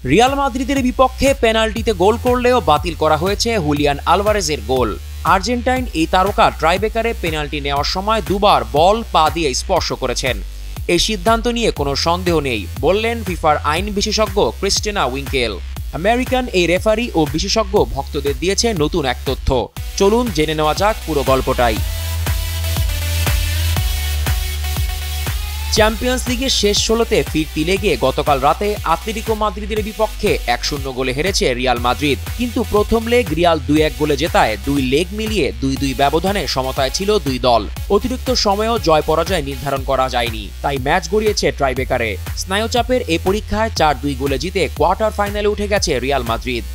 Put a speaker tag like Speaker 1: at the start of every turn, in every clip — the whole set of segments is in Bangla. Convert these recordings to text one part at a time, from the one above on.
Speaker 1: রিয়াল মাদ্রিদের বিপক্ষে পেনাল্টিতে গোল করলেও বাতিল করা হয়েছে হুলিয়ান আলভারেজের গোল। আর্জেন্টাইন এই তারকা ট্রাইবেকারে পেনাল্টি নেওয়ার সময় দুবার বল পা দিয়ে স্পর্শ করেছেন। এই সিদ্ধান্ত নিয়ে কোনো সন্দেহ নেই বললেন ফিফার আইন বিশেষজ্ঞ ক্রিস্টিনা উইঙ্কেল। আমেরিকান এই রেফারি ও বিশেষজ্ঞ ভক্তদের দিয়েছে নতুন এক তথ্য। চলুন জেনে নেওয়া যাক পুরো গল্পটাই। চ্যাম্পিয়ন্স লিগের শেষ ১৬তে ফিরতি লেগে গতকাল রাতে আতলেতিকো মাদ্রিদের বিপক্ষে ১-০ গোলে হেরেছে রিয়াল মাদ্রিদ। কিন্তু প্রথম লেগ রিয়াল ২-১ গোলে জেতায় ২ লেগ মিলিয়ে ২-২ ব্যবধানে সমতায় ছিল দুই দল। অতিরিক্ত সময়েও জয় পরাজয় নির্ধারণ করা যায়নি, তাই ম্যাচ গড়িয়েছে ট্রাইবেকারে। স্নায়ুচাপের এই পরীক্ষায় ৪-২ গোলে জিতে কোয়ার্টার ফাইনালে উঠে গেছে রিয়াল মাদ্রিদ।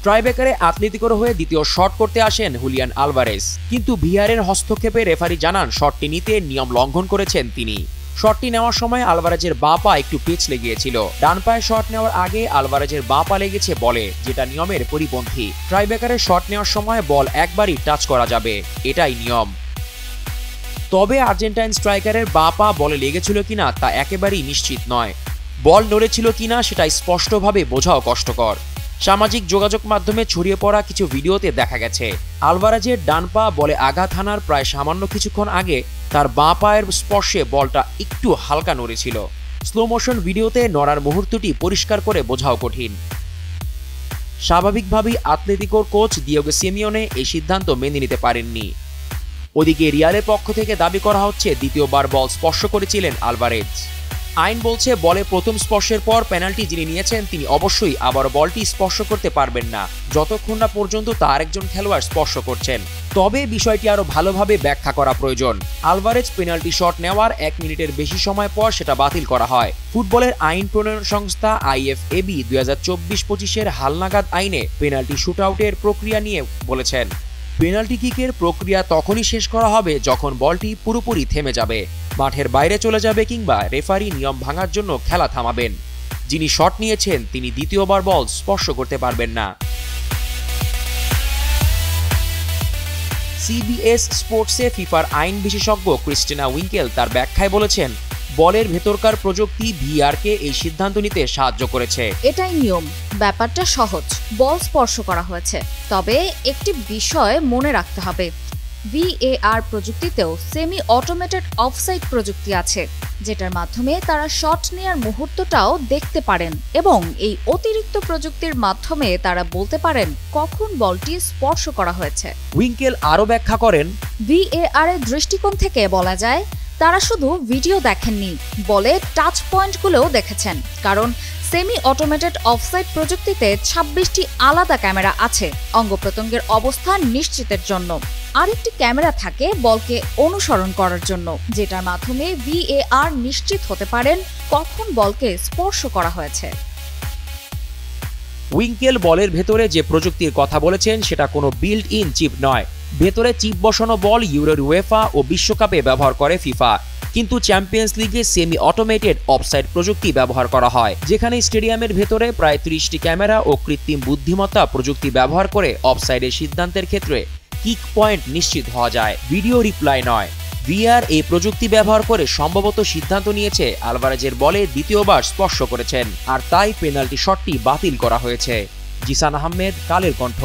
Speaker 1: ট্রাইবেকারে আতলেতিকোর হয়ে দ্বিতীয় শট করতে আসেন হুলিয়ান আলভারেজ, কিন্তু ভিআরের হস্তক্ষেপে রেফারি জানান শটটি নিতে নিয়ম লঙ্ঘন করেছেন তিনি। শটটি নেওয়ার সময় আলভারেজের বাঁ পা একটু পিছলে গিয়েছিল। ডান পায়ে শট নেওয়ার আগে আলভারেজের বাঁ পা লেগেছে বলে, যেটা নিয়মের পরিপন্থী। ট্রাইবেকারে শট নেওয়ার সময় বল একবারই টাচ করা যাবে, এটাই নিয়ম। তবে আর্জেন্টাইন স্ট্রাইকারের বাঁ পা বলে লেগেছিল কিনা তা একেবারেই নিশ্চিত নয়। বল নড়েছিল কিনা সেটা স্পষ্টভাবে বোঝাও কষ্টকর। সামাজিক যোগাযোগ মাধ্যমে ছড়িয়ে পড়া কিছু ভিডিওতে দেখা গেছে আলভারেজের ডান পা বলে আঘাত হানার প্রায় সামান্য কিছুক্ষণ আগে তার বাঁ পায়ের স্পর্শে বলটা একটু হালকা নড়েছিল। স্লো মোশন ভিডিওতে নড়ার মুহূর্তটি পরিষ্কার করে বোঝাও কঠিন। স্বাভাবিকভাবেই আতলেতিকোর কোচ দিয়েগো সিমিওনে এই সিদ্ধান্ত মেনে নিতে পারেননি। ওদিকে রিয়ালের পক্ষ থেকে দাবি করা হচ্ছে দ্বিতীয়বার বল স্পর্শ করেছিলেন আলভারেজ। আইন বলছে বলে প্রথম স্পর্শের পর পেনাল্টি যিনি নিয়েছেন তিনি অবশ্যই আবার বলটি স্পর্শ করতে পারবেন না যতক্ষণ না পর্যন্ত তার একজন খেলোয়াড় স্পর্শ করছেন। তবে বিষয়টি আরো ভালোভাবে ব্যাখ্যা করা প্রয়োজন। আলভারেজ পেনাল্টি শট নেওয়ার ১ মিনিটের বেশি সময় পর সেটা বাতিল করা হয়। ফুটবলের আইন প্রণয়ন সংস্থা IFAB ২০২৪-২৫-এর হালনাগাদ আইনে পেনাল্টি শুটআউটের প্রক্রিয়া নিয়ে বলেছেন, পেনাল্টি কিকের প্রক্রিয়া তখনই শেষ করা হবে যখন বলটি পুরোপুরি থেমে যাবে, মাঠের বাইরে চলে যাবে কিংবা রেফারি নিয়ম ভাঙার জন্য খেলা থামাবেন। যিনি শট নিয়েছেন তিনি দ্বিতীয়বার বল স্পর্শ করতে পারবেন না। CBS স্পোর্টসে ফিফার আইন বিশেষজ্ঞ ক্রিস্টিনা উইঙ্কেল তার ব্যাখ্যায় বলেছেন, বলের ভেতরকার প্রযুক্তি VAR-কে এই সিদ্ধান্ত নিতে সাহায্য করেছে।
Speaker 2: এটাই নিয়ম, ব্যাপারটা সহজ। বল স্পর্শ করা হয়েছে, তবে একটি বিষয় মনে রাখতে হবে, VAR প্রযুক্তিতেও সেমি অটোমেটেড অফসাইড প্রযুক্তি আছে, যেটার মাধ্যমে তারা শট নেওয়ার মুহূর্তটাও দেখতে পারেন এবং এই অতিরিক্ত প্রযুক্তির মাধ্যমে তারা বলতে পারেন কখন বলটি স্পর্শ করা হয়েছে।
Speaker 1: উইঙ্কেল আরও ব্যাখ্যা করেন,
Speaker 2: VAR এর দৃষ্টিকোণ থেকে বলা যায় তারা শুধু ভিডিও দেখেননি, বলে টাচ পয়েন্টগুলোও দেখেছেন। কারণ সেমি অটোমেটেড অফসাইড প্রযুক্তিতে ২৬টি আলাদা ক্যামেরা আছে অঙ্গপ্রত্যঙ্গের অবস্থান নিশ্চিতের জন্য। আরেকটি ক্যামেরা থাকে বলকে অনুসরণ করার জন্য, যেটার মাধ্যমে VAR নিশ্চিত হতে পারেন কখন বলকে স্পর্শ করা হয়েছে।
Speaker 1: উইঙ্কেল বলের ভেতরে যে প্রযুক্তির কথা বলেছেন সেটা কোনো বিল্ট ইন চিপ নয়। ভেতরে চিপ বসানো বল ইউরোর UEFA ও বিশ্বকাপে ব্যবহার করে ফিফা, কিন্তু চ্যাম্পিয়ন্স লিগে সেমি অটোমেটেড অফসাইড প্রযুক্তি ব্যবহার করা হয়, যেখানে স্টেডিয়ামের ভেতরে প্রায় ৩০টি ক্যামেরা ও কৃত্রিম বুদ্ধিমত্তা প্রযুক্তি ব্যবহার করে অফসাইডের সিদ্ধান্তের ক্ষেত্রে কিক পয়েন্ট নিশ্চিত হওয়া যায়, ভিডিও রিপ্লাই নয়। VAR এই প্রযুক্তি ব্যবহার করে সম্ভবত সিদ্ধান্ত নিয়েছে আলভারেজের বলে দ্বিতীয়বার স্পর্শ করেছেন, আর তাই পেনাল্টি শটটি বাতিল করা হয়েছে। জিসান আহমেদ, কালের কণ্ঠ।